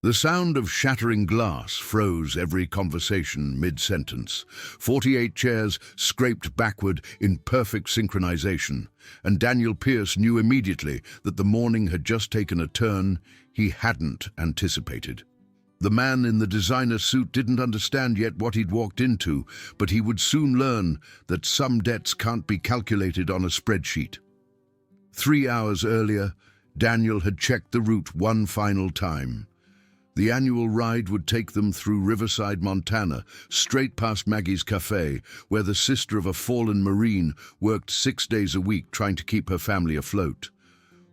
The sound of shattering glass froze every conversation mid-sentence. 48 chairs scraped backward in perfect synchronization, and Daniel Pierce knew immediately that the morning had just taken a turn he hadn't anticipated. The man in the designer suit didn't understand yet what he'd walked into, but he would soon learn that some debts can't be calculated on a spreadsheet. 3 hours earlier, Daniel had checked the route one final time. The annual ride would take them through Riverside, Montana, straight past Maggie's Café, where the sister of a fallen Marine worked 6 days a week trying to keep her family afloat.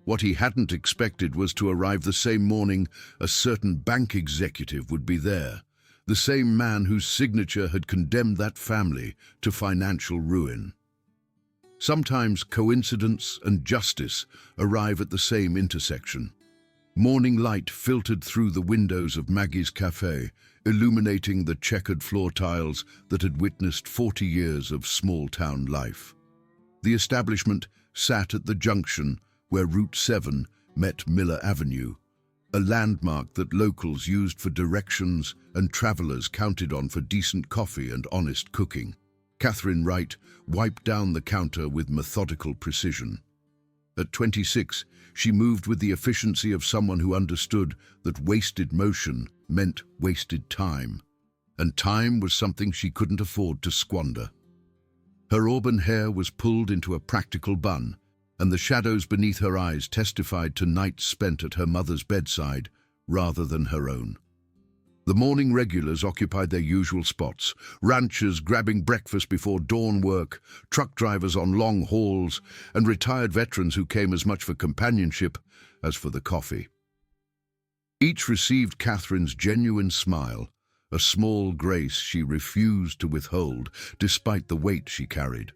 What he hadn't expected was to arrive the same morning a certain bank executive would be there, the same man whose signature had condemned that family to financial ruin. Sometimes coincidence and justice arrive at the same intersection. Morning light filtered through the windows of Maggie's Café, illuminating the checkered floor tiles that had witnessed 40 years of small-town life. The establishment sat at the junction where Route 7 met Miller Avenue, a landmark that locals used for directions and travelers counted on for decent coffee and honest cooking. Catherine Wright wiped down the counter with methodical precision. At 26, she moved with the efficiency of someone who understood that wasted motion meant wasted time, and time was something she couldn't afford to squander. Her auburn hair was pulled into a practical bun, and the shadows beneath her eyes testified to nights spent at her mother's bedside rather than her own. The morning regulars occupied their usual spots, ranchers grabbing breakfast before dawn work, truck drivers on long hauls, and retired veterans who came as much for companionship as for the coffee. Each received Catherine's genuine smile, a small grace she refused to withhold despite the weight she carried.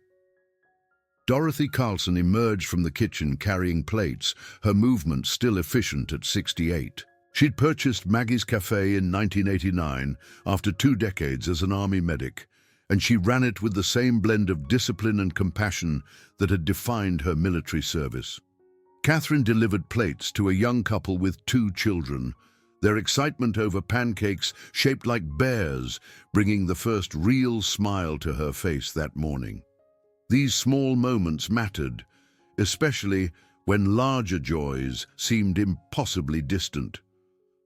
Dorothy Carlson emerged from the kitchen carrying plates, her movement still efficient at 68. She'd purchased Maggie's Café in 1989 after 2 decades as an army medic, and she ran it with the same blend of discipline and compassion that had defined her military service. Catherine delivered plates to a young couple with 2 children, their excitement over pancakes shaped like bears, bringing the first real smile to her face that morning. These small moments mattered, especially when larger joys seemed impossibly distant.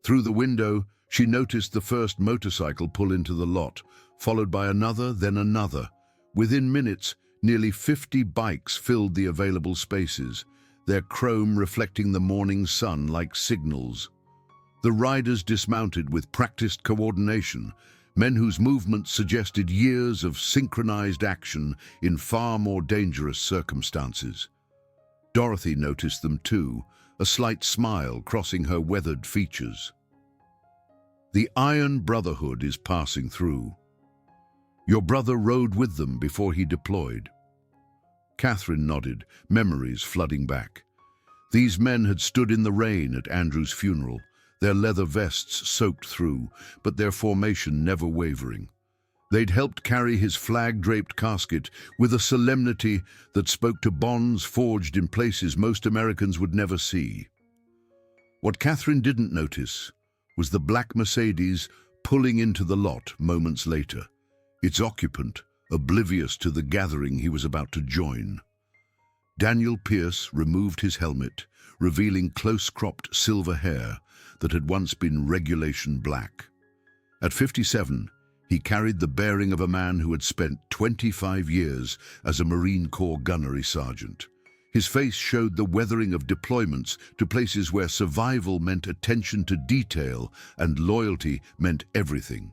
Through the window, she noticed the first motorcycle pull into the lot, followed by another, then another. Within minutes, nearly 50 bikes filled the available spaces, their chrome reflecting the morning sun like signals. The riders dismounted with practiced coordination, men whose movements suggested years of synchronized action in far more dangerous circumstances. Dorothy noticed them too, a slight smile crossing her weathered features. The Iron Brotherhood is passing through. Your brother rode with them before he deployed. Catherine nodded, memories flooding back. These men had stood in the rain at Andrew's funeral, their leather vests soaked through, but their formation never wavering. They'd helped carry his flag-draped casket with a solemnity that spoke to bonds forged in places most Americans would never see. What Catherine didn't notice was the black Mercedes pulling into the lot moments later, its occupant oblivious to the gathering he was about to join. Daniel Pierce removed his helmet, revealing close-cropped silver hair that had once been regulation black. At 57, he carried the bearing of a man who had spent 25 years as a Marine Corps gunnery sergeant. His face showed the weathering of deployments to places where survival meant attention to detail and loyalty meant everything.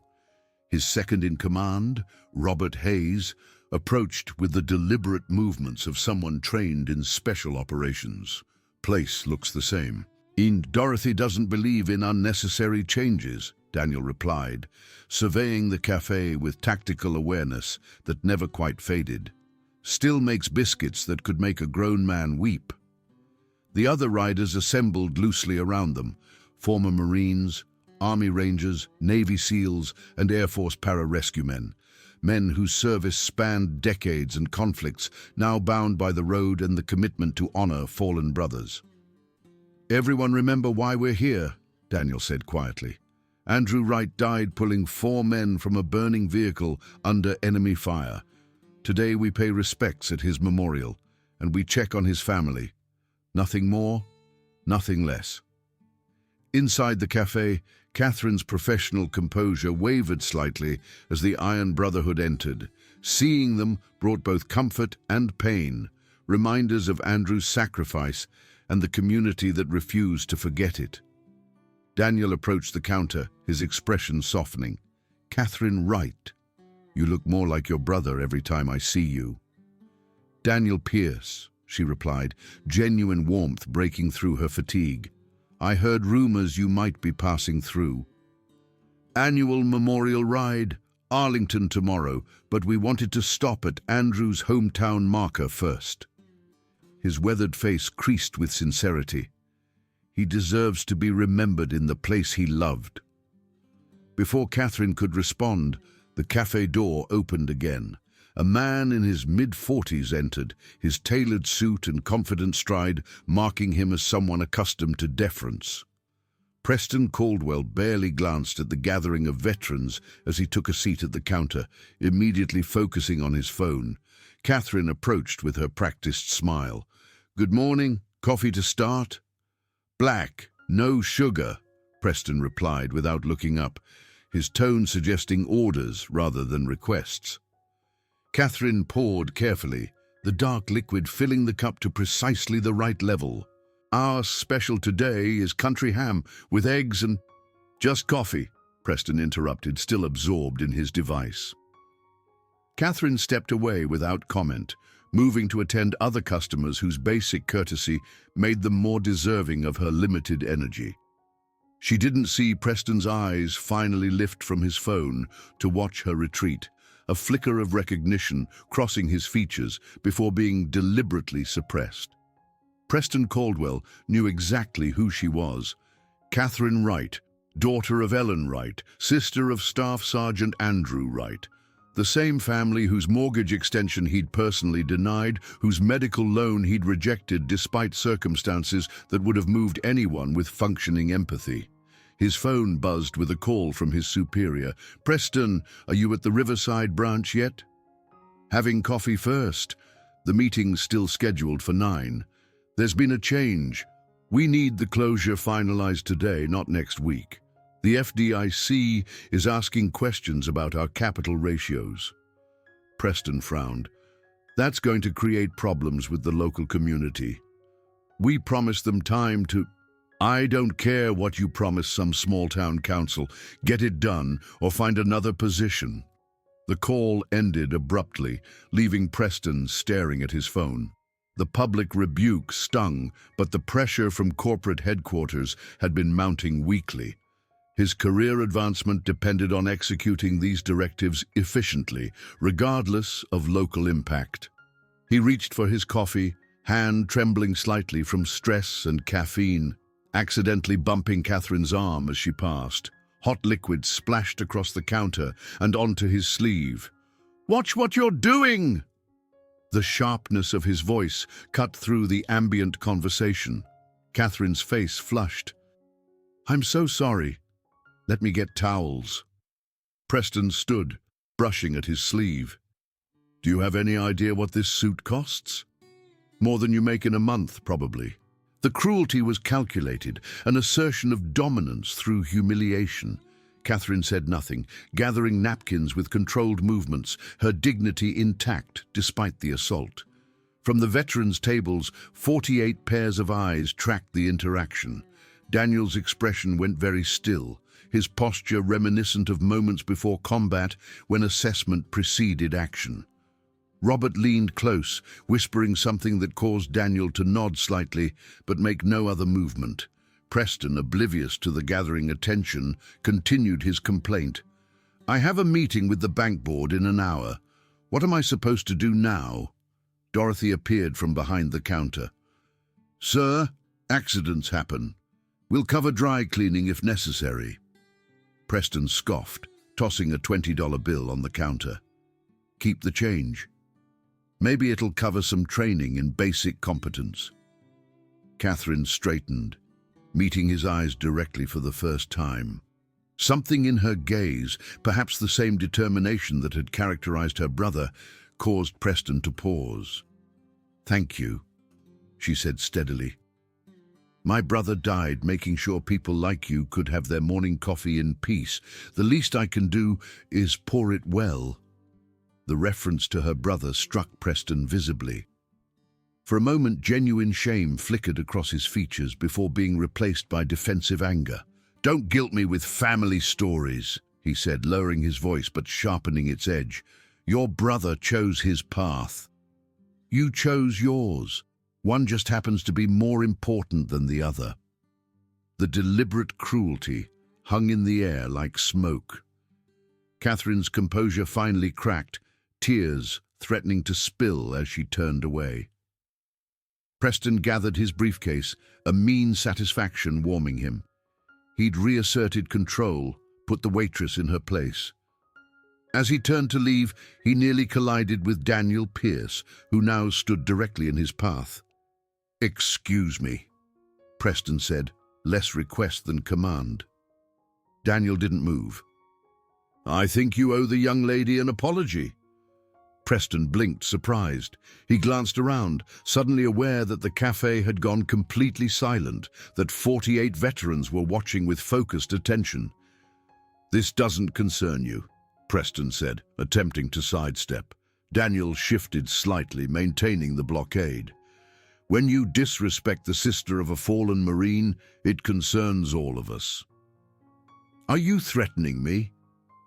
His second-in-command, Robert Hayes, approached with the deliberate movements of someone trained in special operations. Place looks the same. Dorothy doesn't believe in unnecessary changes, Daniel replied, surveying the café with tactical awareness that never quite faded. Still makes biscuits that could make a grown man weep. The other riders assembled loosely around them, former Marines, Army Rangers, Navy SEALs, and Air Force pararescue men whose service spanned decades and conflicts, now bound by the road and the commitment to honor fallen brothers. "Everyone remember why we're here?" Daniel said quietly. Andrew Wright died pulling 4 men from a burning vehicle under enemy fire. Today we pay respects at his memorial, and we check on his family. Nothing more, nothing less. Inside the cafe, Catherine's professional composure wavered slightly as the Iron Brotherhood entered. Seeing them brought both comfort and pain, reminders of Andrew's sacrifice and the community that refused to forget it. Daniel approached the counter, his expression softening. "Catherine Wright, you look more like your brother every time I see you." "Daniel Pierce," she replied, genuine warmth breaking through her fatigue. "I heard rumors you might be passing through." "Annual memorial ride, Arlington tomorrow, but we wanted to stop at Andrew's hometown marker first." His weathered face creased with sincerity. He deserves to be remembered in the place he loved. Before Catherine could respond, the cafe door opened again. A man in his mid-40s entered, his tailored suit and confident stride marking him as someone accustomed to deference. Preston Caldwell barely glanced at the gathering of veterans as he took a seat at the counter, immediately focusing on his phone. Catherine approached with her practiced smile. "Good morning. Coffee to start?" "Black, no sugar," Preston replied without looking up, his tone suggesting orders rather than requests. Catherine poured carefully, the dark liquid filling the cup to precisely the right level. "Our special today is country ham with eggs and—" "Just coffee," Preston interrupted, still absorbed in his device. Catherine stepped away without comment, moving to attend other customers whose basic courtesy made them more deserving of her limited energy. She didn't see Preston's eyes finally lift from his phone to watch her retreat, a flicker of recognition crossing his features before being deliberately suppressed. Preston Caldwell knew exactly who she was. Catherine Wright, daughter of Ellen Wright, sister of Staff Sergeant Andrew Wright. The same family whose mortgage extension he'd personally denied, whose medical loan he'd rejected despite circumstances that would have moved anyone with functioning empathy. His phone buzzed with a call from his superior. "Preston, are you at the Riverside branch yet?" "Having coffee first. The meeting's still scheduled for 9. There's been a change. We need the closure finalized today, not next week. The FDIC is asking questions about our capital ratios." Preston frowned. "That's going to create problems with the local community. We promised them time to—" "I don't care what you promise some small-town council. Get it done or find another position." The call ended abruptly, leaving Preston staring at his phone. The public rebuke stung, but the pressure from corporate headquarters had been mounting weekly. His career advancement depended on executing these directives efficiently, regardless of local impact. He reached for his coffee, hand trembling slightly from stress and caffeine, accidentally bumping Catherine's arm as she passed. Hot liquid splashed across the counter and onto his sleeve. "Watch what you're doing!" The sharpness of his voice cut through the ambient conversation. Catherine's face flushed. "I'm so sorry. Let me get towels." Preston stood, brushing at his sleeve. "Do you have any idea what this suit costs?" "More than you make in a month, probably." The cruelty was calculated, an assertion of dominance through humiliation. Catherine said nothing, gathering napkins with controlled movements, her dignity intact despite the assault. From the veterans' tables, 48 pairs of eyes tracked the interaction. Daniel's expression went very still, his posture reminiscent of moments before combat when assessment preceded action. Robert leaned close, whispering something that caused Daniel to nod slightly but make no other movement. Preston, oblivious to the gathering attention, continued his complaint. "I have a meeting with the bank board in an hour. What am I supposed to do now?" Dorothy appeared from behind the counter. "Sir, accidents happen. We'll cover dry cleaning if necessary." Preston scoffed, tossing a $20 bill on the counter. "Keep the change. Maybe it'll cover some training in basic competence." Catherine straightened. meeting his eyes directly for the first time. Something in her gaze, perhaps the same determination that had characterized her brother, caused Preston to pause. "Thank you," she said steadily. "My brother died making sure people like you could have their morning coffee in peace. The least I can do is pour it well." The reference to her brother struck Preston visibly. For a moment, genuine shame flickered across his features before being replaced by defensive anger. "Don't guilt me with family stories," he said, lowering his voice but sharpening its edge. "Your brother chose his path. You chose yours. One just happens to be more important than the other." The deliberate cruelty hung in the air like smoke. Catherine's composure finally cracked, tears threatening to spill as she turned away. Preston gathered his briefcase, a mean satisfaction warming him. He'd reasserted control, put the waitress in her place. As he turned to leave, he nearly collided with Daniel Pierce, who now stood directly in his path. "Excuse me," Preston said, less request than command. Daniel didn't move. "I think you owe the young lady an apology." Preston blinked, surprised. He glanced around, suddenly aware that the cafe had gone completely silent, that 48 veterans were watching with focused attention. "This doesn't concern you," Preston said, attempting to sidestep. Daniel shifted slightly, maintaining the blockade. "When you disrespect the sister of a fallen Marine, it concerns all of us." "Are you threatening me?"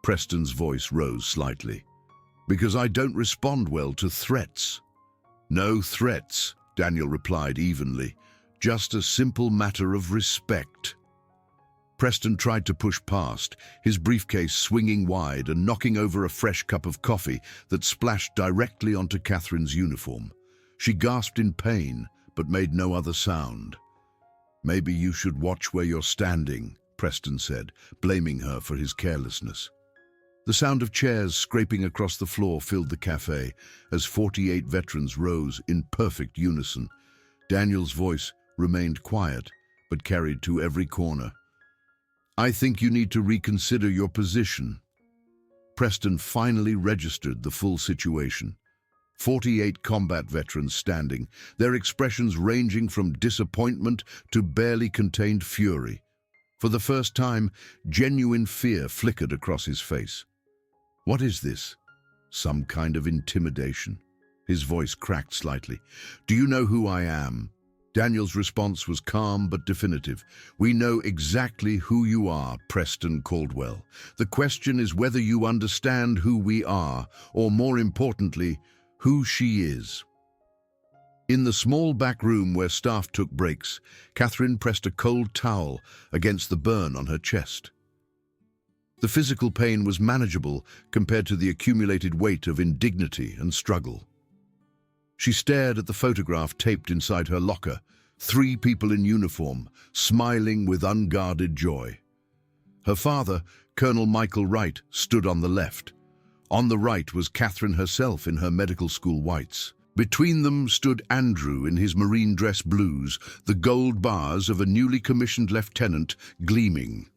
Preston's voice rose slightly. "Because I don't respond well to threats." "No threats," Daniel replied evenly. "Just a simple matter of respect." Preston tried to push past, his briefcase swinging wide and knocking over a fresh cup of coffee that splashed directly onto Catherine's uniform. She gasped in pain, but made no other sound. "Maybe you should watch where you're standing," Preston said, blaming her for his carelessness. The sound of chairs scraping across the floor filled the cafe as 48 veterans rose in perfect unison. Daniel's voice remained quiet, but carried to every corner. "I think you need to reconsider your position." Preston finally registered the full situation. 48 combat veterans standing, their expressions ranging from disappointment to barely contained fury. For the first time, genuine fear flickered across his face. "What is this? Some kind of intimidation?" His voice cracked slightly. "Do you know who I am?" Daniel's response was calm but definitive. "We know exactly who you are, Preston Caldwell. The question is whether you understand who we are, or more importantly, who she is." In the small back room where staff took breaks, Catherine pressed a cold towel against the burn on her chest. The physical pain was manageable compared to the accumulated weight of indignity and struggle. She stared at the photograph taped inside her locker, 3 people in uniform, smiling with unguarded joy. Her father, Colonel Michael Wright, stood on the left. On the right was Catherine herself in her medical school whites. Between them stood Andrew in his marine dress blues, the gold bars of a newly commissioned lieutenant gleaming.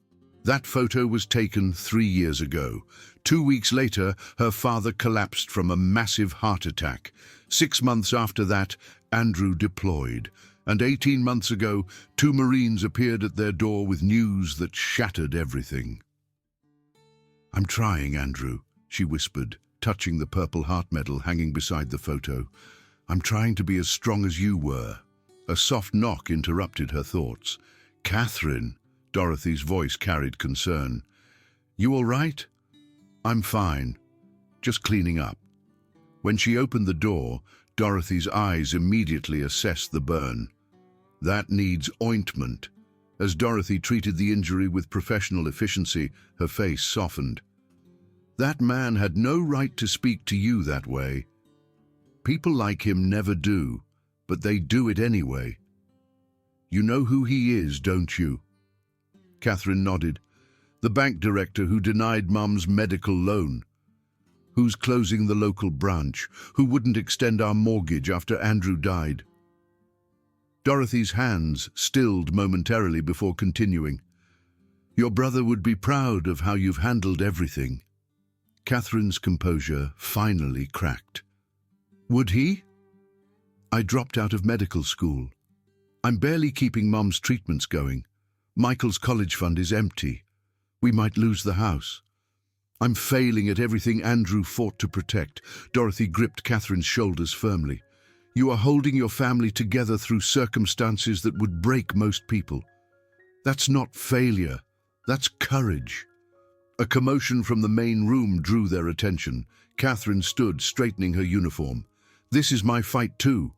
That photo was taken 3 years ago. 2 weeks later, her father collapsed from a massive heart attack. 6 months after that, Andrew deployed. And 18 months ago, 2 Marines appeared at their door with news that shattered everything. "I'm trying, Andrew," she whispered, touching the Purple Heart medal hanging beside the photo. "I'm trying to be as strong as you were." A soft knock interrupted her thoughts. "Catherine," Dorothy's voice carried concern. "You all right?" "I'm fine. Just cleaning up." When she opened the door, Dorothy's eyes immediately assessed the burn. "That needs ointment." As Dorothy treated the injury with professional efficiency, her face softened. "That man had no right to speak to you that way. People like him never do, but they do it anyway. You know who he is, don't you?" Catherine nodded. "The bank director who denied Mum's medical loan. Who's closing the local branch? Who wouldn't extend our mortgage after Andrew died?" Dorothy's hands stilled momentarily before continuing. Your brother would be proud of how you've handled everything. Catherine's composure finally cracked. Would he? I dropped out of medical school. I'm barely keeping Mum's treatments going. Michael's college fund is empty. We might lose the house. I'm failing at everything Andrew fought to protect. Dorothy gripped Catherine's shoulders firmly. You are holding your family together through circumstances that would break most people. That's not failure. That's courage. A commotion from the main room drew their attention. Catherine stood, straightening her uniform. This is my fight too.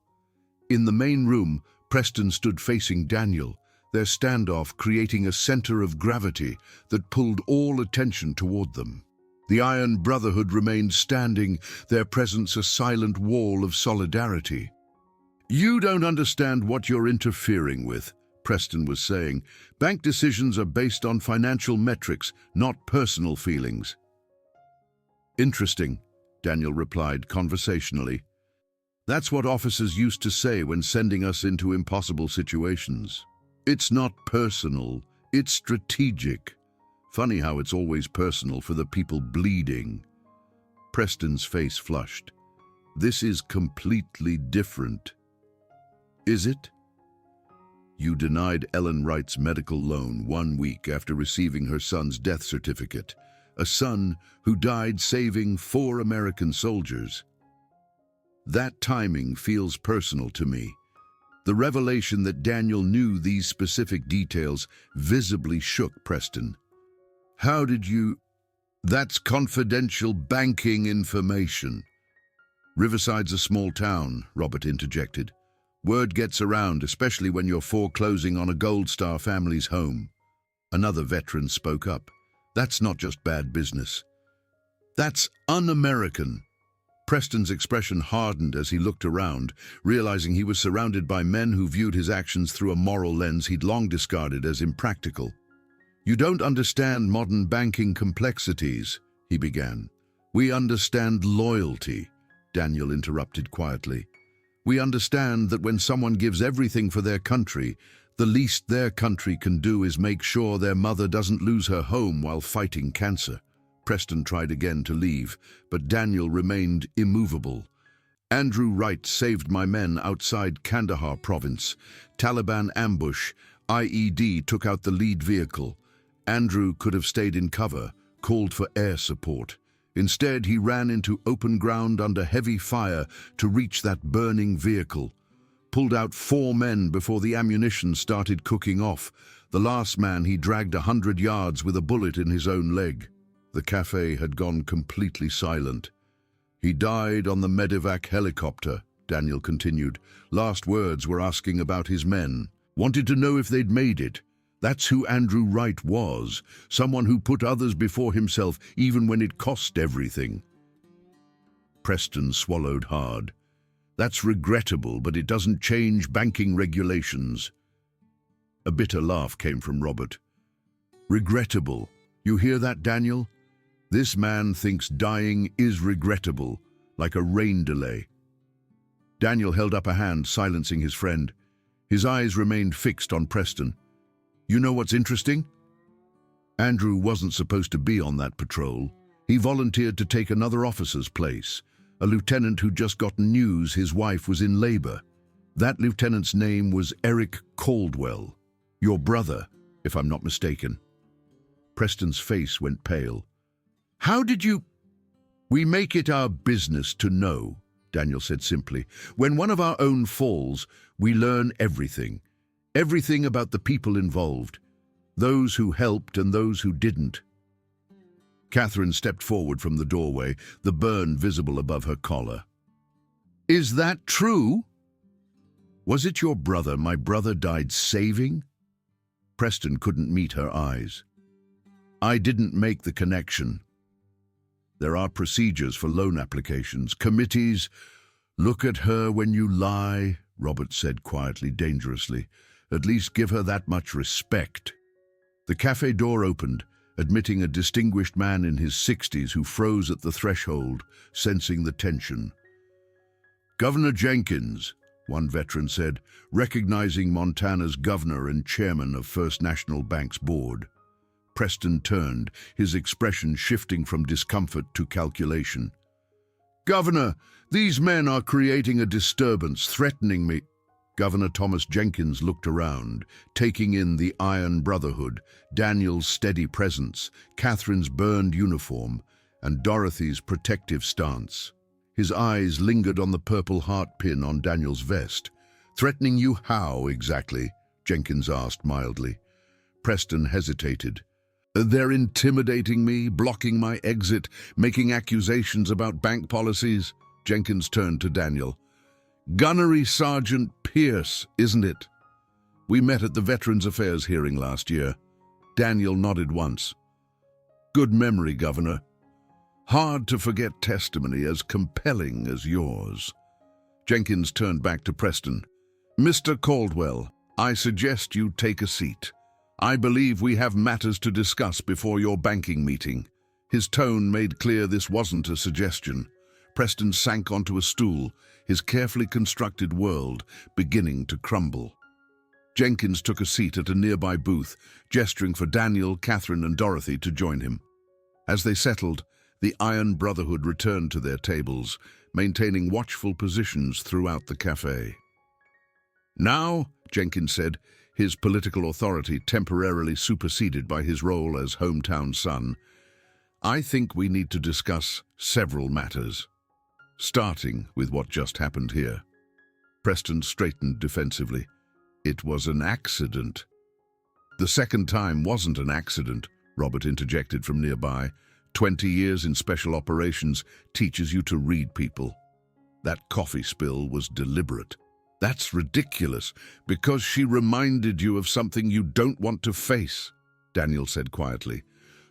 In the main room, Preston stood facing Daniel, their standoff creating a center of gravity that pulled all attention toward them. The Iron Brotherhood remained standing, their presence a silent wall of solidarity. You don't understand what you're interfering with, Preston was saying. Bank decisions are based on financial metrics, not personal feelings. Interesting, Daniel replied conversationally. That's what officers used to say when sending us into impossible situations. It's not personal, it's strategic. Funny how it's always personal for the people bleeding. Preston's face flushed. This is completely different. Is it? You denied Ellen Wright's medical loan 1 week after receiving her son's death certificate, a son who died saving 4 American soldiers. That timing feels personal to me. The revelation that Daniel knew these specific details visibly shook Preston. How did you... That's confidential banking information. Riverside's a small town, Robert interjected. Word gets around, especially when you're foreclosing on a Gold Star family's home. Another veteran spoke up. That's not just bad business. That's un-American. Preston's expression hardened as he looked around, realizing he was surrounded by men who viewed his actions through a moral lens he'd long discarded as impractical. You don't understand modern banking complexities, he began. We understand loyalty, Daniel interrupted quietly. We understand that when someone gives everything for their country, the least their country can do is make sure their mother doesn't lose her home while fighting cancer. Preston tried again to leave, but Daniel remained immovable. Andrew Wright saved my men outside Kandahar province. Taliban ambush. IED took out the lead vehicle. Andrew could have stayed in cover, called for air support. Instead, he ran into open ground under heavy fire to reach that burning vehicle. Pulled out 4 men before the ammunition started cooking off. The last man he dragged 100 yards with a bullet in his own leg. The cafe had gone completely silent. He died on the medevac helicopter, Daniel continued. Last words were asking about his men. Wanted to know if they'd made it. That's who Andrew Wright was, someone who put others before himself even when it cost everything. Preston swallowed hard. That's regrettable, but it doesn't change banking regulations. A bitter laugh came from Robert. Regrettable. You hear that, Daniel? This man thinks dying is regrettable, like a rain delay. Daniel held up a hand, silencing his friend. His eyes remained fixed on Preston. You know what's interesting? Andrew wasn't supposed to be on that patrol. He volunteered to take another officer's place, a lieutenant who'd just gotten news his wife was in labor. That lieutenant's name was Eric Caldwell, your brother, if I'm not mistaken. Preston's face went pale. How did you... We make it our business to know, Daniel said simply. When one of our own falls, we learn everything. Everything about the people involved. Those who helped and those who didn't. Catherine stepped forward from the doorway, the burn visible above her collar. Is that true? Was it your brother my brother died saving? Preston couldn't meet her eyes. I didn't make the connection. There are procedures for loan applications, committees. Look at her when you lie, Robert said quietly, dangerously. At least give her that much respect. The cafe door opened, admitting a distinguished man in his 60s who froze at the threshold, sensing the tension. Governor Jenkins, one veteran said, recognizing Montana's governor and chairman of First National Bank's board. Preston turned, his expression shifting from discomfort to calculation. "Governor, these men are creating a disturbance, threatening me." Governor Thomas Jenkins looked around, taking in the Iron Brotherhood, Daniel's steady presence, Catherine's burned uniform, and Dorothy's protective stance. His eyes lingered on the purple heart pin on Daniel's vest. "Threatening you how, exactly?" Jenkins asked mildly. Preston hesitated. "They're intimidating me, blocking my exit, making accusations about bank policies." Jenkins turned to Daniel. "Gunnery Sergeant Pierce, isn't it? We met at the Veterans Affairs hearing last year." Daniel nodded once. "Good memory, Governor. Hard to forget testimony as compelling as yours." Jenkins turned back to Preston. "Mr. Caldwell, I suggest you take a seat. I believe we have matters to discuss before your banking meeting." His tone made clear this wasn't a suggestion. Preston sank onto a stool, his carefully constructed world beginning to crumble. Jenkins took a seat at a nearby booth, gesturing for Daniel, Catherine, and Dorothy to join him. As they settled, the Iron Brotherhood returned to their tables, maintaining watchful positions throughout the café. "Now," Jenkins said, his political authority temporarily superseded by his role as hometown son, "I think we need to discuss several matters, starting with what just happened here." Preston straightened defensively. "It was an accident." "The second time wasn't an accident," Robert interjected from nearby. 20 years in special operations teaches you to read people. That coffee spill was deliberate." "That's ridiculous, because she reminded you of something you don't want to face," Daniel said quietly.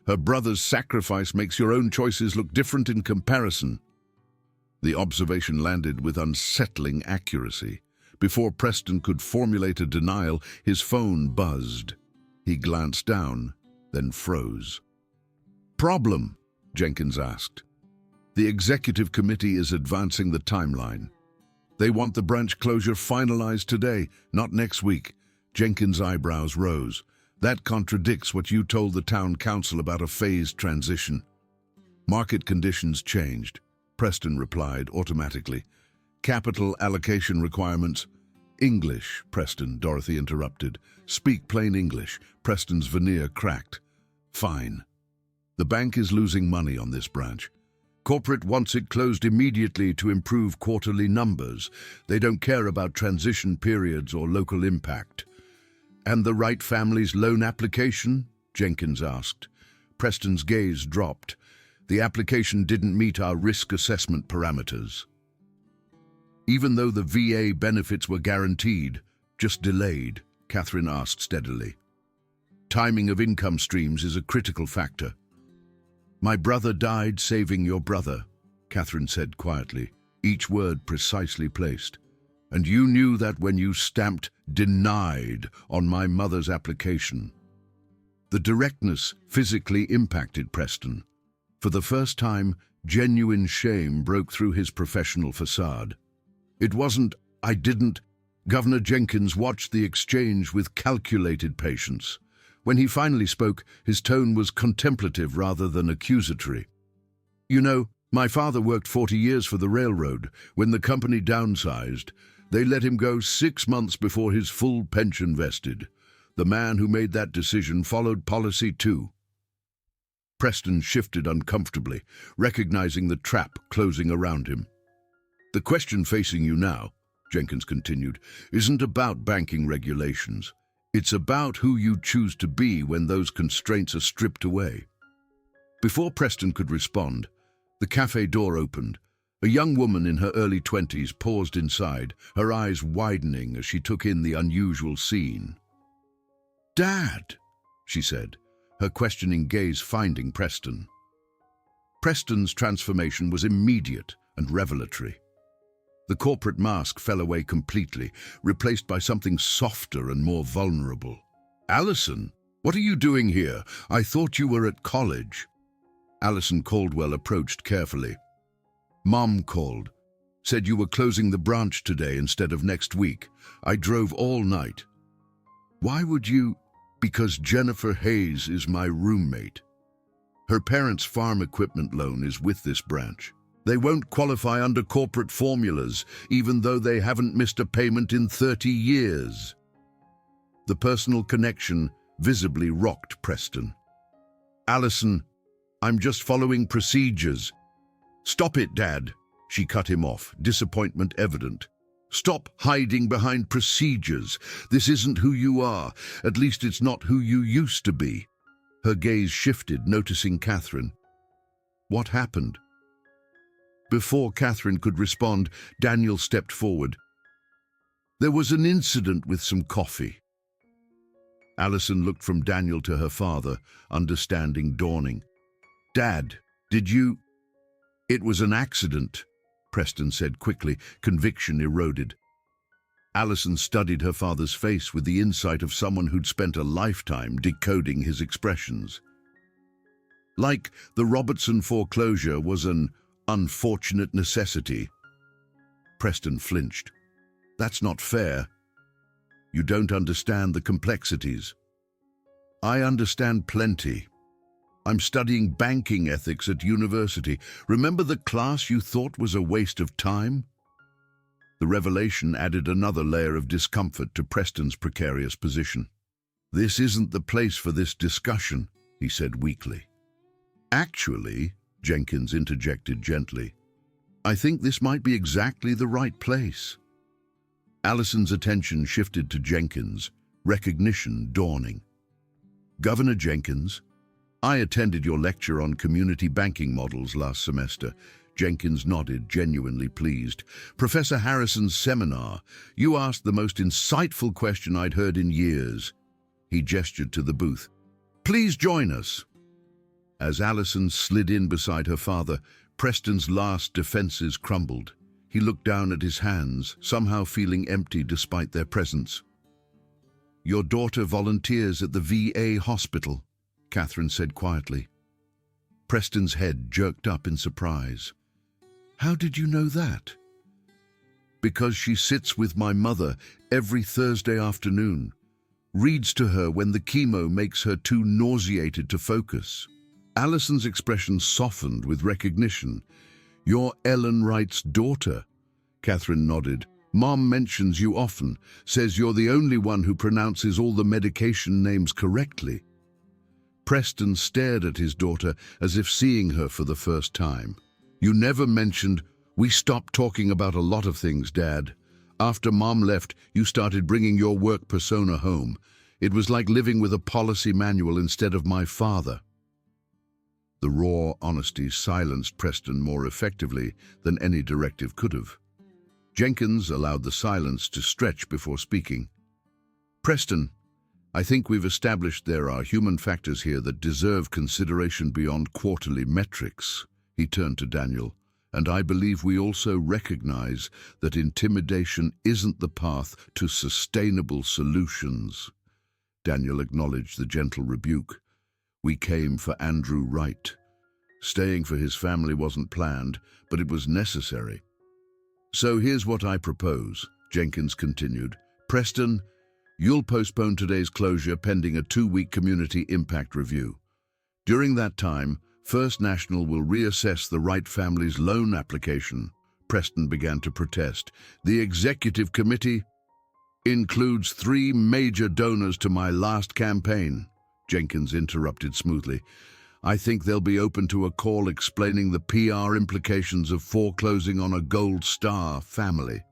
"Her brother's sacrifice makes your own choices look different in comparison." The observation landed with unsettling accuracy. Before Preston could formulate a denial, his phone buzzed. He glanced down, then froze. "Problem?" Jenkins asked. "The executive committee is advancing the timeline. They want the branch closure finalized today, not next week." Jenkins' eyebrows rose. "That contradicts what you told the town council about a phased transition." "Market conditions changed," Preston replied automatically. "Capital allocation requirements—" "English, Preston," Dorothy interrupted. "Speak plain English." Preston's veneer cracked. "Fine. The bank is losing money on this branch. Corporate wants it closed immediately to improve quarterly numbers. They don't care about transition periods or local impact." "And the Wright family's loan application?" Jenkins asked. Preston's gaze dropped. "The application didn't meet our risk assessment parameters." "Even though the VA benefits were guaranteed, just delayed?" Catherine asked steadily. "Timing of income streams is a critical factor." "My brother died saving your brother," Catherine said quietly, each word precisely placed. "And you knew that when you stamped 'denied' on my mother's application." The directness physically impacted Preston. For the first time, genuine shame broke through his professional facade. "It wasn't, I didn't." Governor Jenkins watched the exchange with calculated patience. When he finally spoke, his tone was contemplative rather than accusatory. "You know, my father worked 40 years for the railroad. When the company downsized, they let him go 6 months before his full pension vested. The man who made that decision followed policy too." Preston shifted uncomfortably, recognizing the trap closing around him. "The question facing you now," Jenkins continued, "isn't about banking regulations. It's about who you choose to be when those constraints are stripped away." Before Preston could respond, the cafe door opened. A young woman in her early 20s paused inside, her eyes widening as she took in the unusual scene. "Dad," she said, her questioning gaze finding Preston. Preston's transformation was immediate and revelatory. The corporate mask fell away completely, replaced by something softer and more vulnerable. "Allison, what are you doing here? I thought you were at college." Allison Caldwell approached carefully. "Mom called. Said you were closing the branch today instead of next week. I drove all night. Why would you? Because Jennifer Hayes is my roommate. Her parents' farm equipment loan is with this branch. They won't qualify under corporate formulas, even though they haven't missed a payment in 30 years. The personal connection visibly rocked Preston. Allison, I'm just following procedures. Stop it, Dad. She cut him off, disappointment evident. Stop hiding behind procedures. This isn't who you are. At least it's not who you used to be. Her gaze shifted, noticing Catherine. What happened? Before Catherine could respond, Daniel stepped forward. There was an incident with some coffee. Allison looked from Daniel to her father, understanding dawning. Dad, did you? It was an accident, Preston said quickly, conviction eroded. Allison studied her father's face with the insight of someone who'd spent a lifetime decoding his expressions. Like the Robertson foreclosure was an unfortunate necessity. Preston flinched. That's not fair. You don't understand the complexities. I understand plenty. I'm studying banking ethics at university. Remember the class you thought was a waste of time? The revelation added another layer of discomfort to Preston's precarious position. This isn't the place for this discussion, he said weakly. Actually, Jenkins interjected gently, I think this might be exactly the right place. Allison's attention shifted to Jenkins, recognition dawning. Governor Jenkins, I attended your lecture on community banking models last semester. Jenkins nodded, genuinely pleased. Professor Harrison's seminar. You asked the most insightful question I'd heard in years. He gestured to the booth. Please join us. As Allison slid in beside her father, Preston's last defenses crumbled. He looked down at his hands, somehow feeling empty despite their presence. Your daughter volunteers at the VA hospital, Catherine said quietly. Preston's head jerked up in surprise. How did you know that? Because she sits with my mother every Thursday afternoon, reads to her when the chemo makes her too nauseated to focus. Allison's expression softened with recognition. You're Ellen Wright's daughter. Catherine nodded. Mom mentions you often, says you're the only one who pronounces all the medication names correctly. Preston stared at his daughter as if seeing her for the first time. You never mentioned, we stopped talking about a lot of things, Dad. After Mom left, you started bringing your work persona home. It was like living with a policy manual instead of my father. The raw honesty silenced Preston more effectively than any directive could have. Jenkins allowed the silence to stretch before speaking. Preston, I think we've established there are human factors here that deserve consideration beyond quarterly metrics. He turned to Daniel, and I believe we also recognize that intimidation isn't the path to sustainable solutions. Daniel acknowledged the gentle rebuke. We came for Andrew Wright. Staying for his family wasn't planned, but it was necessary. So here's what I propose, Jenkins continued. Preston, you'll postpone today's closure pending a 2-week community impact review. During that time, First National will reassess the Wright family's loan application. Preston began to protest. The executive committee includes 3 major donors to my last campaign. Jenkins interrupted smoothly. I think they'll be open to a call explaining the PR implications of foreclosing on a Gold Star family.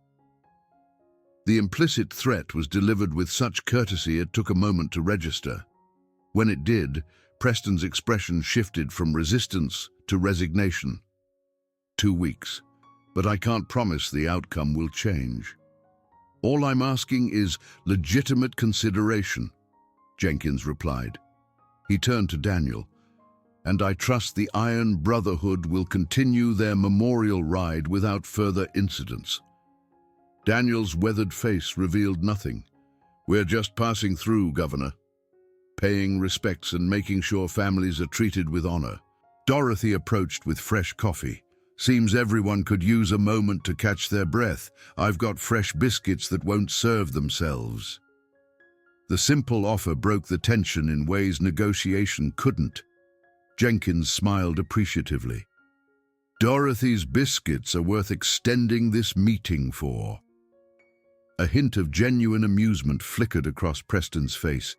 The implicit threat was delivered with such courtesy it took a moment to register. When it did, Preston's expression shifted from resistance to resignation. 2 weeks, but I can't promise the outcome will change. All I'm asking is legitimate consideration, Jenkins replied. He turned to Daniel, and I trust the Iron Brotherhood will continue their memorial ride without further incidents. Daniel's weathered face revealed nothing. We're just passing through, Governor. Paying respects and making sure families are treated with honor. Dorothy approached with fresh coffee, Seems everyone could use a moment to catch their breath. I've got fresh biscuits that won't serve themselves." The simple offer broke the tension in ways negotiation couldn't. Jenkins smiled appreciatively. "Dorothy's biscuits are worth extending this meeting for." A hint of genuine amusement flickered across Preston's face.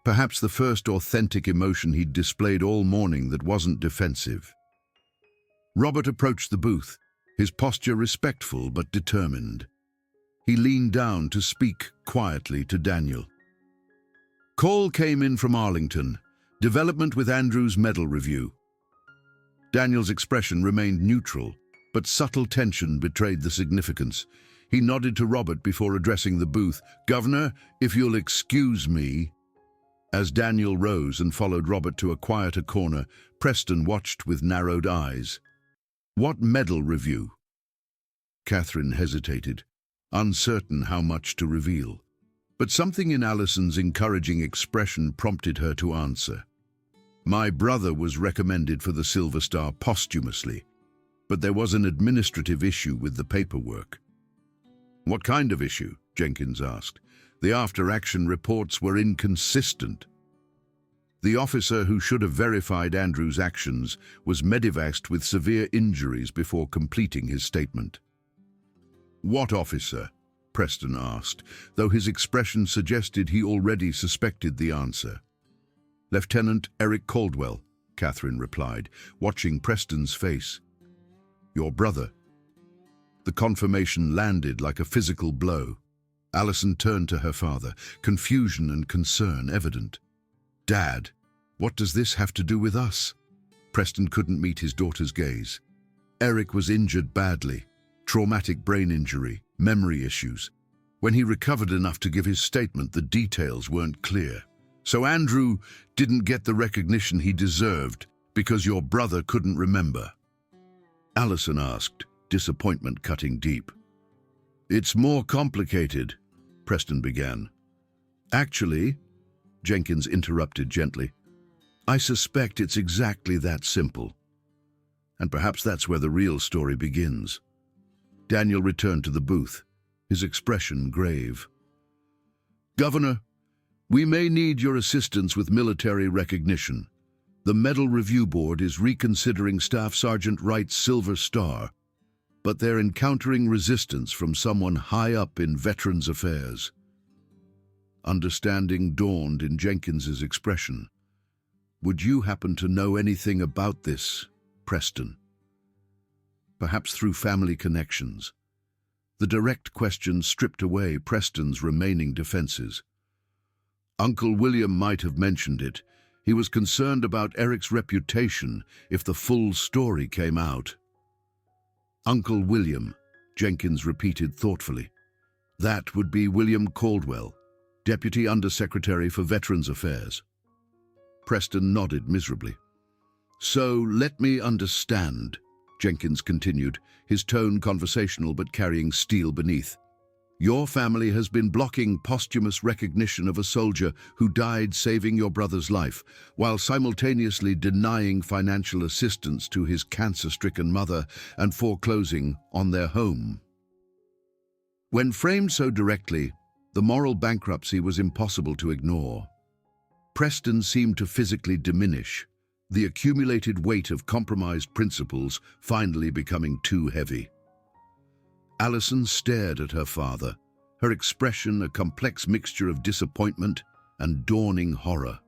Perhaps the first authentic emotion he'd displayed all morning that wasn't defensive. Robert approached the booth, his posture respectful but determined. He leaned down to speak quietly to Daniel. "Call came in from Arlington. Development with Andrew's medal review." Daniel's expression remained neutral, but subtle tension betrayed the significance. He nodded to Robert before addressing the booth. "Governor, if you'll excuse me." As Daniel rose and followed Robert to a quieter corner, Preston watched with narrowed eyes. "What medal review?" Catherine hesitated, uncertain how much to reveal. But something in Allison's encouraging expression prompted her to answer. "My brother was recommended for the Silver Star posthumously, but there was an administrative issue with the paperwork." "What kind of issue?" Jenkins asked. "The after-action reports were inconsistent." The officer who should have verified Andrew's actions was medevaced with severe injuries before completing his statement. "What officer?" Preston asked, though his expression suggested he already suspected the answer. "Lieutenant Eric Caldwell," Catherine replied, watching Preston's face. "Your brother." The confirmation landed like a physical blow. Allison turned to her father, confusion and concern evident. "Dad, what does this have to do with us?" Preston couldn't meet his daughter's gaze. Eric was injured badly, traumatic brain injury, memory issues. When he recovered enough to give his statement, the details weren't clear. "So Andrew didn't get the recognition he deserved because your brother couldn't remember?" Allison asked, disappointment cutting deep. "It's more complicated," Preston began. "Actually," Jenkins interrupted gently, "I suspect it's exactly that simple. And perhaps that's where the real story begins." Daniel returned to the booth, his expression grave. "Governor, we may need your assistance with military recognition. The Medal Review Board is reconsidering Staff Sergeant Wright's Silver Star, but they're encountering resistance from someone high up in Veterans Affairs." Understanding dawned in Jenkins's expression. "Would you happen to know anything about this, Preston?" Perhaps through family connections. The direct question stripped away Preston's remaining defenses. "Uncle William might have mentioned it. He was concerned about Eric's reputation if the full story came out." "Uncle William," Jenkins repeated thoughtfully. "That would be William Caldwell, Deputy Undersecretary for Veterans Affairs." Preston nodded miserably. "So let me understand," Jenkins continued, his tone conversational but carrying steel beneath. "Your family has been blocking posthumous recognition of a soldier who died saving your brother's life, while simultaneously denying financial assistance to his cancer-stricken mother and foreclosing on their home." When framed so directly, the moral bankruptcy was impossible to ignore. Preston seemed to physically diminish, the accumulated weight of compromised principles finally becoming too heavy. Allison stared at her father, her expression a complex mixture of disappointment and dawning horror.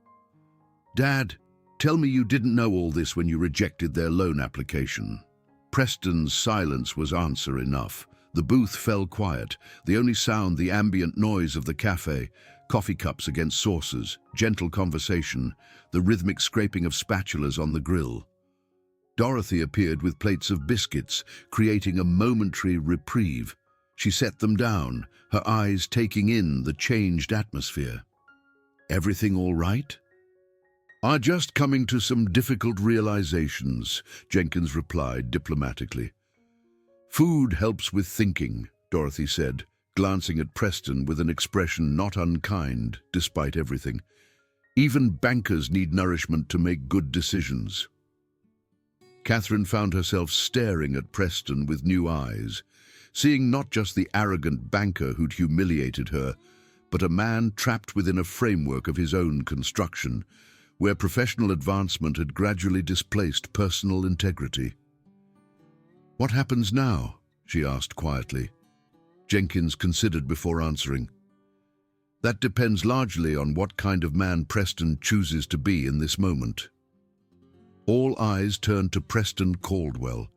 "Dad, tell me you didn't know all this when you rejected their loan application." Preston's silence was answer enough. The booth fell quiet, the only sound the ambient noise of the cafe, coffee cups against saucers, gentle conversation, the rhythmic scraping of spatulas on the grill. Dorothy appeared with plates of biscuits, creating a momentary reprieve. She set them down, her eyes taking in the changed atmosphere. "Everything all right?" "I'm just coming to some difficult realizations," Jenkins replied diplomatically. "Food helps with thinking," Dorothy said, glancing at Preston with an expression not unkind, despite everything. "Even bankers need nourishment to make good decisions." Catherine found herself staring at Preston with new eyes, seeing not just the arrogant banker who'd humiliated her, but a man trapped within a framework of his own construction, where professional advancement had gradually displaced personal integrity. "What happens now?" she asked quietly. Jenkins considered before answering. "That depends largely on what kind of man Preston chooses to be in this moment." All eyes turned to Preston Caldwell,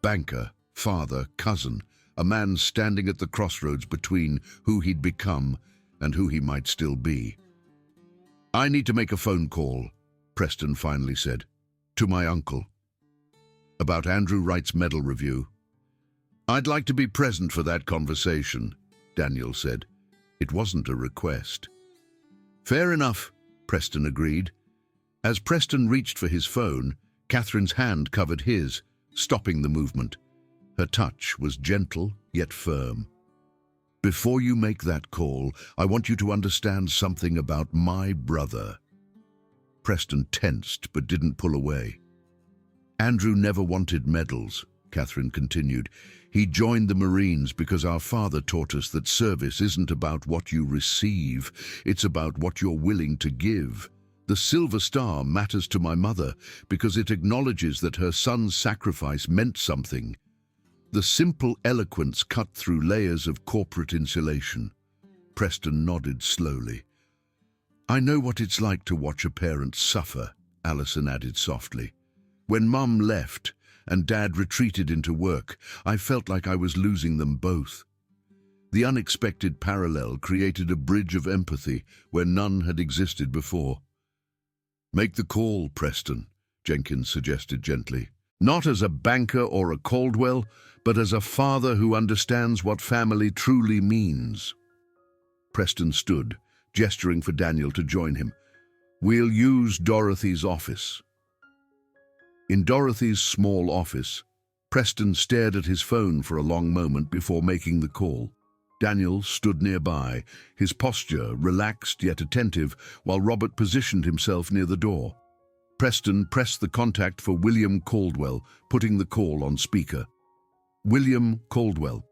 banker, father, cousin, a man standing at the crossroads between who he'd become and who he might still be. "I need to make a phone call," Preston finally said, "to my uncle. About Andrew Wright's medal review." "I'd like to be present for that conversation," Daniel said. It wasn't a request. "Fair enough," Preston agreed. As Preston reached for his phone, Catherine's hand covered his, stopping the movement. Her touch was gentle yet firm. "Before you make that call, I want you to understand something about my brother." Preston tensed but didn't pull away. "Andrew never wanted medals," Catherine continued. "He joined the Marines because our father taught us that service isn't about what you receive, it's about what you're willing to give. The Silver Star matters to my mother because it acknowledges that her son's sacrifice meant something." The simple eloquence cut through layers of corporate insulation. Preston nodded slowly. "I know what it's like to watch a parent suffer," Allison added softly. "When Mum left and Dad retreated into work, I felt like I was losing them both." The unexpected parallel created a bridge of empathy where none had existed before. "Make the call, Preston," Jenkins suggested gently. "Not as a banker or a Caldwell, but as a father who understands what family truly means." Preston stood, gesturing for Daniel to join him. "We'll use Dorothy's office." In Dorothy's small office, Preston stared at his phone for a long moment before making the call. Daniel stood nearby, his posture relaxed yet attentive, while Robert positioned himself near the door. Preston pressed the contact for William Caldwell, putting the call on speaker. "William Caldwell."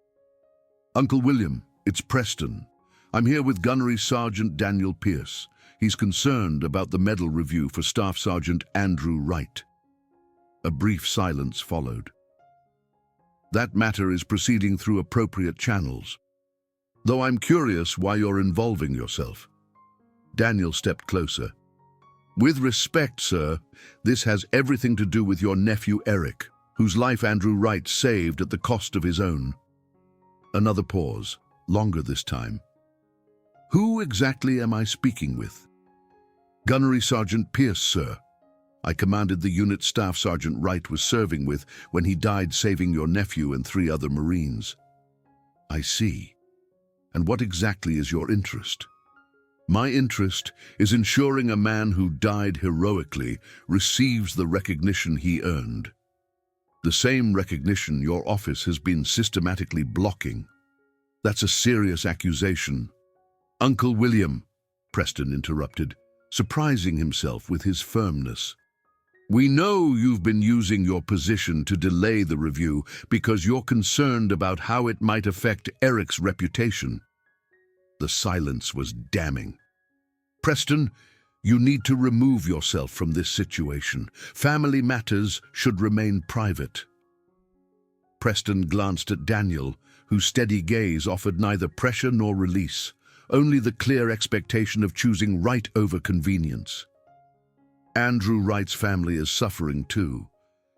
"Uncle William, it's Preston. I'm here with Gunnery Sergeant Daniel Pierce. He's concerned about the medal review for Staff Sergeant Andrew Wright." A brief silence followed. "That matter is proceeding through appropriate channels. Though I'm curious why you're involving yourself." Daniel stepped closer. "With respect, sir, this has everything to do with your nephew Eric, whose life Andrew Wright saved at the cost of his own." Another pause, longer this time. "Who exactly am I speaking with?" "Gunnery Sergeant Pierce, sir. I commanded the unit Staff Sergeant Wright was serving with when he died saving your nephew and 3 other Marines." "I see. And what exactly is your interest?" "My interest is ensuring a man who died heroically receives the recognition he earned. The same recognition your office has been systematically blocking. That's a serious accusation." "Uncle William," Preston interrupted, surprising himself with his firmness. "We know you've been using your position to delay the review because you're concerned about how it might affect Eric's reputation." The silence was damning. "Preston, you need to remove yourself from this situation. Family matters should remain private." Preston glanced at Daniel, whose steady gaze offered neither pressure nor release, only the clear expectation of choosing right over convenience. "Andrew Wright's family is suffering too.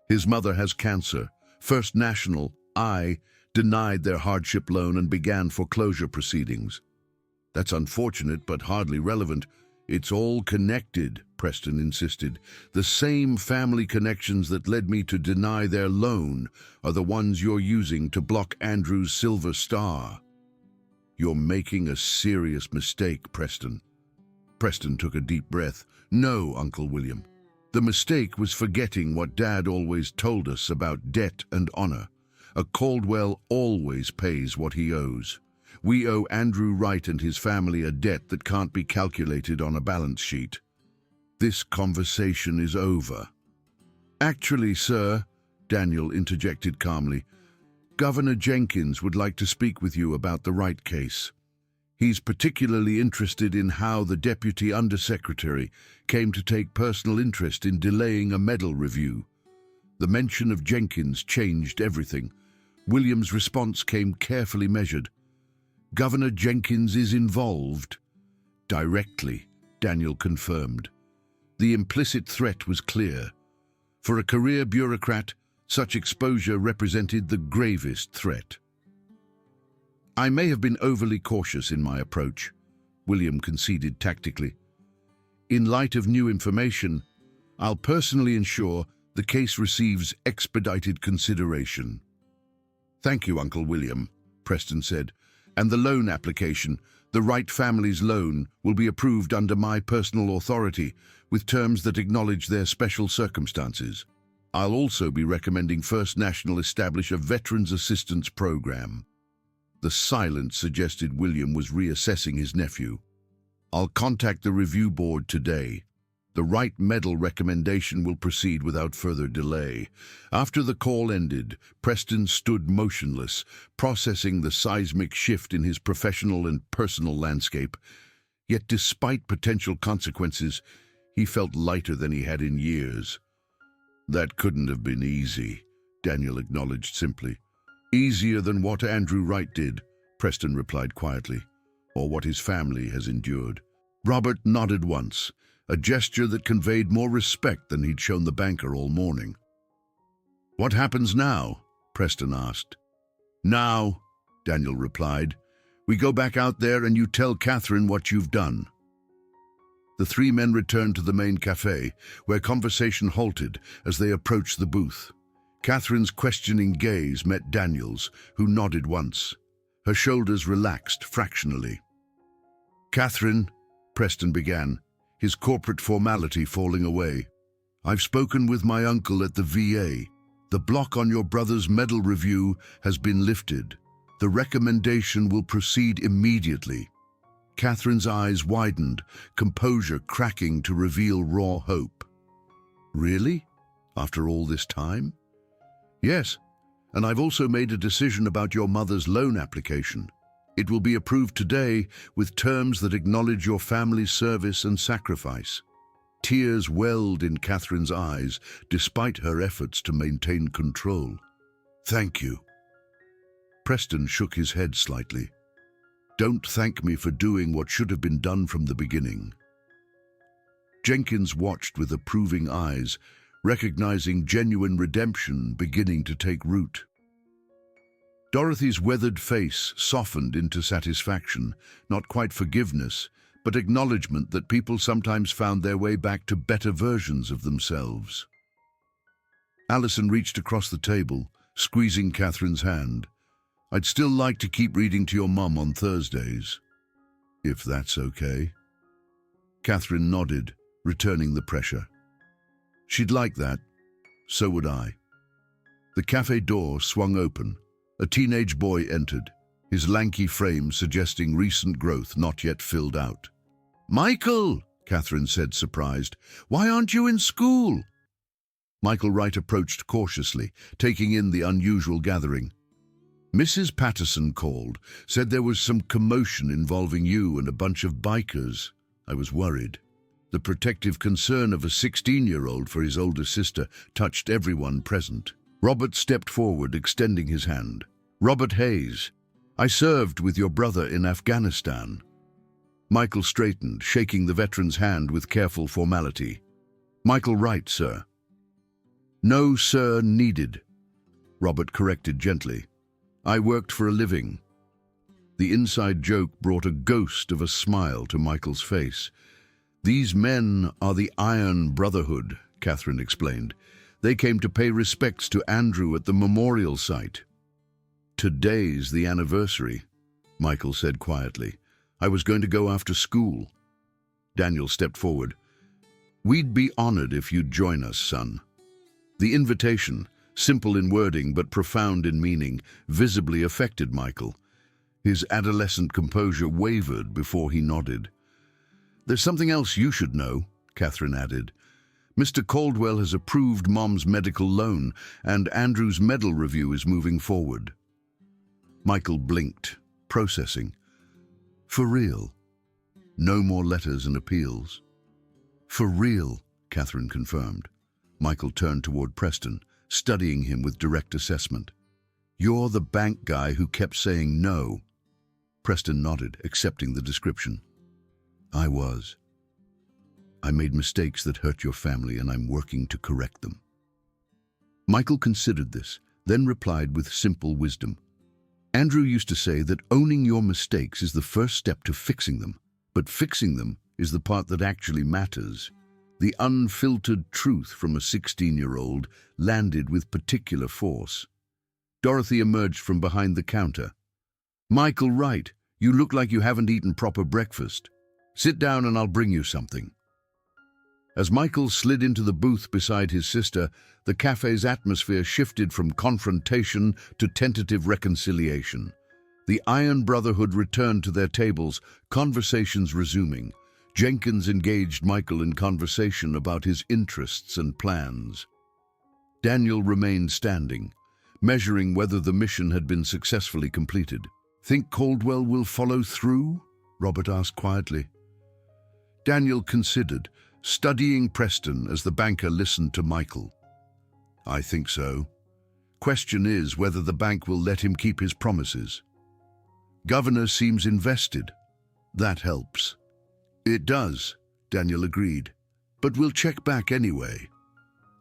His mother has cancer. First National, I, denied their hardship loan and began foreclosure proceedings." "That's unfortunate, but hardly relevant." "It's all connected," Preston insisted. "The same family connections that led me to deny their loan are the ones you're using to block Andrew's Silver Star." "You're making a serious mistake, Preston." Preston took a deep breath. "No, Uncle William. The mistake was forgetting what Dad always told us about debt and honor. A Caldwell always pays what he owes. We owe Andrew Wright and his family a debt that can't be calculated on a balance sheet. This conversation is over." "Actually, sir," Daniel interjected calmly. "Governor Jenkins would like to speak with you about the Wright case. He's particularly interested in how the Deputy Undersecretary came to take personal interest in delaying a medal review. The mention of Jenkins changed everything. William's response came carefully measured. Governor Jenkins is involved." "Directly," Daniel confirmed. The implicit threat was clear. For a career bureaucrat, such exposure represented the gravest threat. "I may have been overly cautious in my approach," William conceded tactically. "In light of new information, I'll personally ensure the case receives expedited consideration." "Thank you, Uncle William," Preston said. "And the loan application, the Wright family's loan, will be approved under my personal authority, with terms that acknowledge their special circumstances. I'll also be recommending First National establish a Veterans Assistance Program." The silence suggested William was reassessing his nephew. "I'll contact the review board today. The Wright Medal recommendation will proceed without further delay." After the call ended, Preston stood motionless, processing the seismic shift in his professional and personal landscape. Yet despite potential consequences, he felt lighter than he had in years. "That couldn't have been easy," Daniel acknowledged simply. "Easier than what Andrew Wright did," Preston replied quietly, "or what his family has endured." Robert nodded once, a gesture that conveyed more respect than he'd shown the banker all morning. "What happens now?" Preston asked. "Now," Daniel replied, "we go back out there and you tell Catherine what you've done." The three men returned to the main café, where conversation halted as they approached the booth. Catherine's questioning gaze met Daniel's, who nodded once. Her shoulders relaxed fractionally. "Catherine," Preston began, his corporate formality falling away, "I've spoken with my uncle at the VA. The block on your brother's medal review has been lifted. The recommendation will proceed immediately." Catherine's eyes widened, composure cracking to reveal raw hope. "Really? After all this time?" "Yes, and I've also made a decision about your mother's loan application. It will be approved today with terms that acknowledge your family's service and sacrifice." Tears welled in Catherine's eyes, despite her efforts to maintain control. "Thank you." Preston shook his head slightly. "Don't thank me for doing what should have been done from the beginning." Jenkins watched with approving eyes, recognizing genuine redemption beginning to take root. Dorothy's weathered face softened into satisfaction, not quite forgiveness, but acknowledgement that people sometimes found their way back to better versions of themselves. Allison reached across the table, squeezing Catherine's hand. "I'd still like to keep reading to your mum on Thursdays, if that's okay." Catherine nodded, returning the pressure. "She'd like that. So would I." The cafe door swung open. A teenage boy entered, his lanky frame suggesting recent growth not yet filled out. "Michael," Catherine said, surprised, "why aren't you in school?" Michael Wright approached cautiously, taking in the unusual gathering. "Mrs. Patterson called, said there was some commotion involving you and a bunch of bikers. I was worried." The protective concern of a 16-year-old for his older sister touched everyone present. Robert stepped forward, extending his hand. "Robert Hayes, I served with your brother in Afghanistan." Michael straightened, shaking the veteran's hand with careful formality. "Michael Wright, sir." "No sir needed," Robert corrected gently. "I worked for a living." The inside joke brought a ghost of a smile to Michael's face. "These men are the Iron Brotherhood," Catherine explained. "They came to pay respects to Andrew at the memorial site." "Today's the anniversary," Michael said quietly. "I was going to go after school." Daniel stepped forward. "We'd be honored if you'd join us, son." The invitation, simple in wording but profound in meaning, visibly affected Michael. His adolescent composure wavered before he nodded. "There's something else you should know," Catherine added. Mr. Caldwell has approved Mom's medical loan, and Andrew's medal review is moving forward. Michael blinked, processing. For real? No more letters and appeals? For real, Catherine confirmed. Michael turned toward Preston, studying him with direct assessment. You're the bank guy who kept saying no. Preston nodded, accepting the description. I was. I made mistakes that hurt your family, and I'm working to correct them. Michael considered this, then replied with simple wisdom. Andrew used to say that owning your mistakes is the first step to fixing them, but fixing them is the part that actually matters. The unfiltered truth from a 16-year-old landed with particular force. Dorothy emerged from behind the counter. Michael, right. You look like you haven't eaten proper breakfast. Sit down and I'll bring you something. As Michael slid into the booth beside his sister, the cafe's atmosphere shifted from confrontation to tentative reconciliation. The Iron Brotherhood returned to their tables, conversations resuming. Jenkins engaged Michael in conversation about his interests and plans. Daniel remained standing, measuring whether the mission had been successfully completed. Think Caldwell will follow through? Robert asked quietly. Daniel considered, studying Preston as the banker listened to Michael. I think so. Question is whether the bank will let him keep his promises. Governor seems invested. That helps. It does, Daniel agreed. But we'll check back anyway.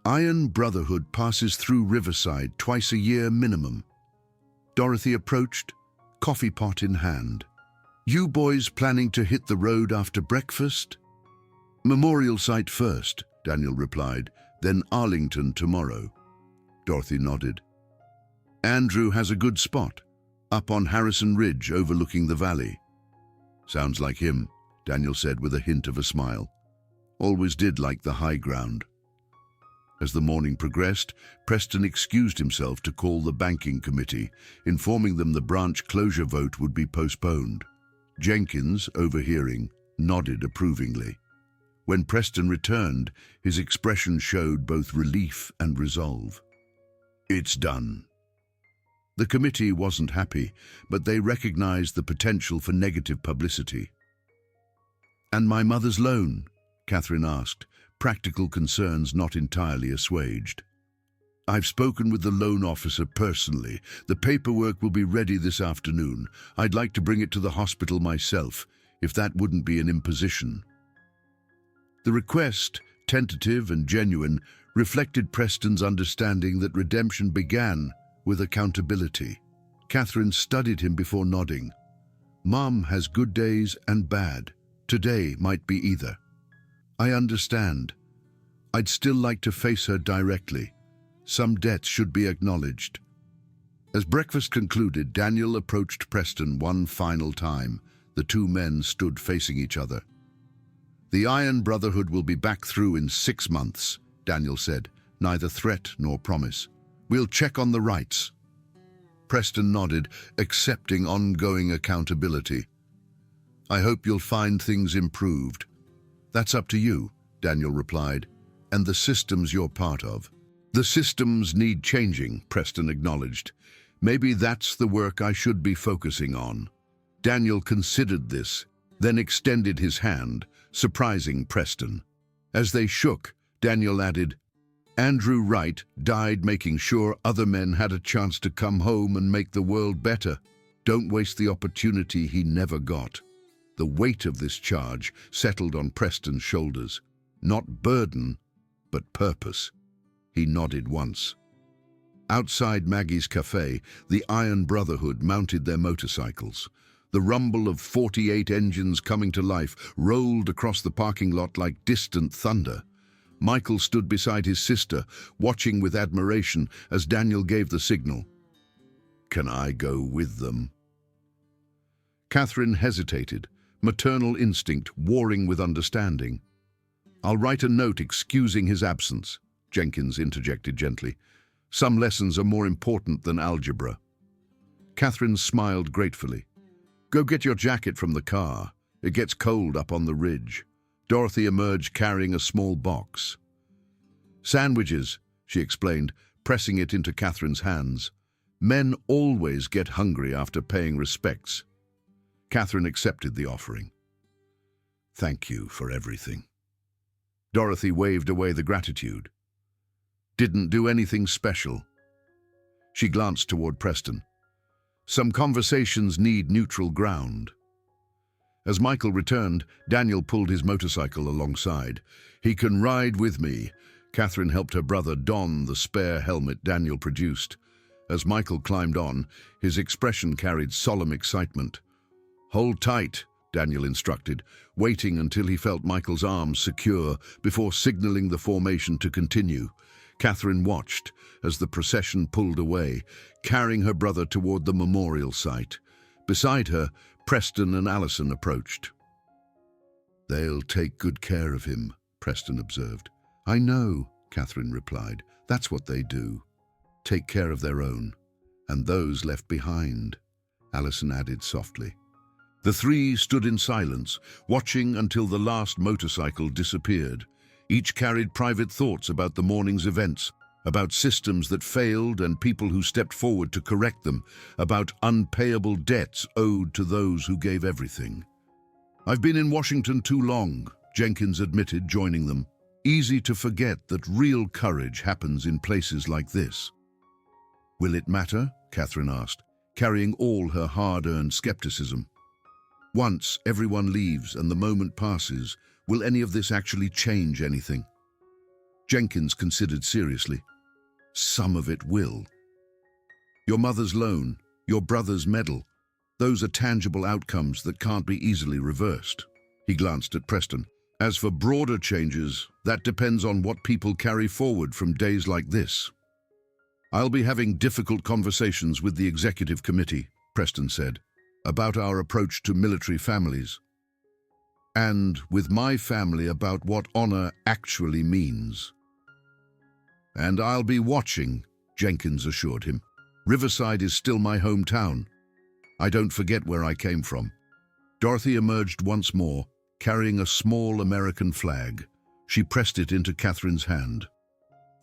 Iron Brotherhood passes through Riverside twice a year minimum. Dorothy approached, coffee pot in hand. You boys planning to hit the road after breakfast? Memorial site first, Daniel replied, then Arlington tomorrow. Dorothy nodded. Andrew has a good spot, up on Harrison Ridge overlooking the valley. Sounds like him, Daniel said with a hint of a smile. Always did like the high ground. As the morning progressed, Preston excused himself to call the banking committee, informing them the branch closure vote would be postponed. Jenkins, overhearing, nodded approvingly. When Preston returned, his expression showed both relief and resolve. It's done. The committee wasn't happy, but they recognized the potential for negative publicity. And my mother's loan? Catherine asked, practical concerns not entirely assuaged. I've spoken with the loan officer personally. The paperwork will be ready this afternoon. I'd like to bring it to the hospital myself, if that wouldn't be an imposition. The request, tentative and genuine, reflected Preston's understanding that redemption began with accountability. Catherine studied him before nodding. Mom has good days and bad. Today might be either. I understand. I'd still like to face her directly. Some debts should be acknowledged. As breakfast concluded, Daniel approached Preston one final time. The two men stood facing each other. The Iron Brotherhood will be back through in 6 months, Daniel said, neither threat nor promise. We'll check on the rights. Preston nodded, accepting ongoing accountability. I hope you'll find things improved. That's up to you, Daniel replied, and the systems you're part of. The systems need changing, Preston acknowledged. Maybe that's the work I should be focusing on. Daniel considered this, then extended his hand, surprising Preston. As they shook, Daniel added, Andrew Wright died making sure other men had a chance to come home and make the world better. Don't waste the opportunity he never got. The weight of this charge settled on Preston's shoulders. Not burden, but purpose. He nodded once. Outside Maggie's Café, the Iron Brotherhood mounted their motorcycles. The rumble of 48 engines coming to life rolled across the parking lot like distant thunder. Michael stood beside his sister, watching with admiration as Daniel gave the signal. Can I go with them? Catherine hesitated, maternal instinct warring with understanding. I'll write a note excusing his absence, Jenkins interjected gently. Some lessons are more important than algebra. Catherine smiled gratefully. Go get your jacket from the car. It gets cold up on the ridge. Dorothy emerged carrying a small box. Sandwiches, she explained, pressing it into Catherine's hands. Men always get hungry after paying respects. Catherine accepted the offering. Thank you for everything. Dorothy waved away the gratitude. Didn't do anything special. She glanced toward Preston. Some conversations need neutral ground. As Michael returned, Daniel pulled his motorcycle alongside. He can ride with me. Catherine helped her brother don the spare helmet Daniel produced. As Michael climbed on, his expression carried solemn excitement. Hold tight, Daniel instructed, waiting until he felt Michael's arms secure before signaling the formation to continue. Catherine watched as the procession pulled away, carrying her brother toward the memorial site. Beside her, Preston and Allison approached. They'll take good care of him, Preston observed. I know, Catherine replied. That's what they do. Take care of their own, and those left behind, Allison added softly. The three stood in silence, watching until the last motorcycle disappeared. Each carried private thoughts about the morning's events, about systems that failed and people who stepped forward to correct them, about unpayable debts owed to those who gave everything. I've been in Washington too long, Jenkins admitted, joining them. Easy to forget that real courage happens in places like this. Will it matter? Catherine asked, carrying all her hard-earned skepticism. Once everyone leaves and the moment passes, will any of this actually change anything? Jenkins considered seriously. Some of it will. Your mother's loan, your brother's medal, those are tangible outcomes that can't be easily reversed. He glanced at Preston. As for broader changes, that depends on what people carry forward from days like this. I'll be having difficult conversations with the executive committee, Preston said, about our approach to military families. And with my family about what honor actually means. And I'll be watching, Jenkins assured him. Riverside is still my hometown. I don't forget where I came from. Dorothy emerged once more, carrying a small American flag. She pressed it into Catherine's hand.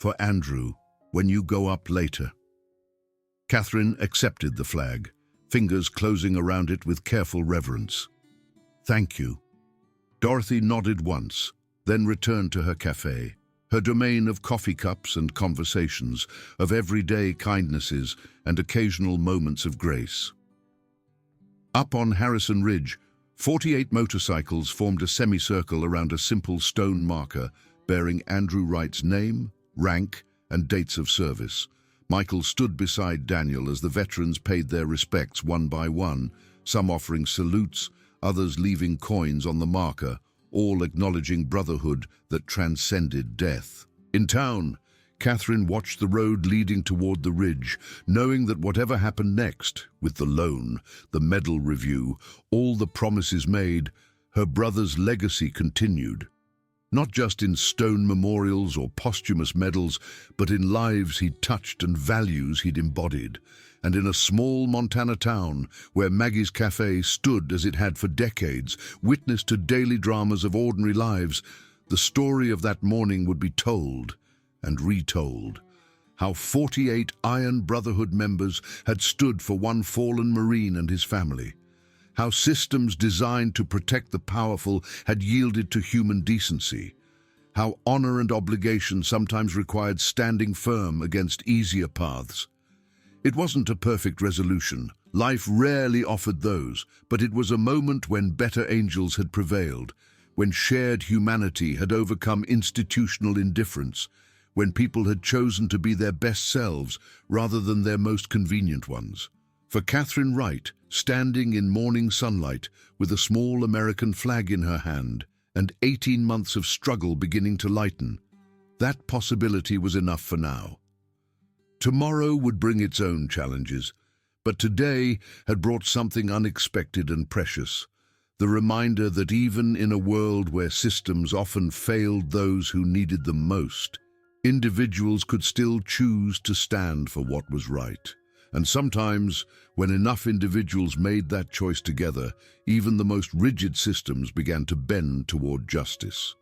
For Andrew, when you go up later. Catherine accepted the flag, fingers closing around it with careful reverence. Thank you. Dorothy nodded once, then returned to her café, her domain of coffee cups and conversations, of everyday kindnesses and occasional moments of grace. Up on Harrison Ridge, 48 motorcycles formed a semicircle around a simple stone marker bearing Andrew Wright's name, rank, and dates of service. Michael stood beside Daniel as the veterans paid their respects one by one, some offering salutes, others leaving coins on the marker, all acknowledging brotherhood that transcended death. In town, Catherine watched the road leading toward the ridge, knowing that whatever happened next, with the loan, the medal review, all the promises made, her brother's legacy continued. Not just in stone memorials or posthumous medals, but in lives he'd touched and values he'd embodied. And in a small Montana town where Maggie's Café stood as it had for decades, witness to daily dramas of ordinary lives, the story of that morning would be told and retold. How 48 Iron Brotherhood members had stood for one fallen Marine and his family. How systems designed to protect the powerful had yielded to human decency. How honor and obligation sometimes required standing firm against easier paths. It wasn't a perfect resolution. Life rarely offered those, but it was a moment when better angels had prevailed, when shared humanity had overcome institutional indifference, when people had chosen to be their best selves rather than their most convenient ones. For Catherine Wright, standing in morning sunlight with a small American flag in her hand and 18 months of struggle beginning to lighten, that possibility was enough for now. Tomorrow would bring its own challenges, but today had brought something unexpected and precious, the reminder that even in a world where systems often failed those who needed them most, individuals could still choose to stand for what was right. And sometimes, when enough individuals made that choice together, even the most rigid systems began to bend toward justice.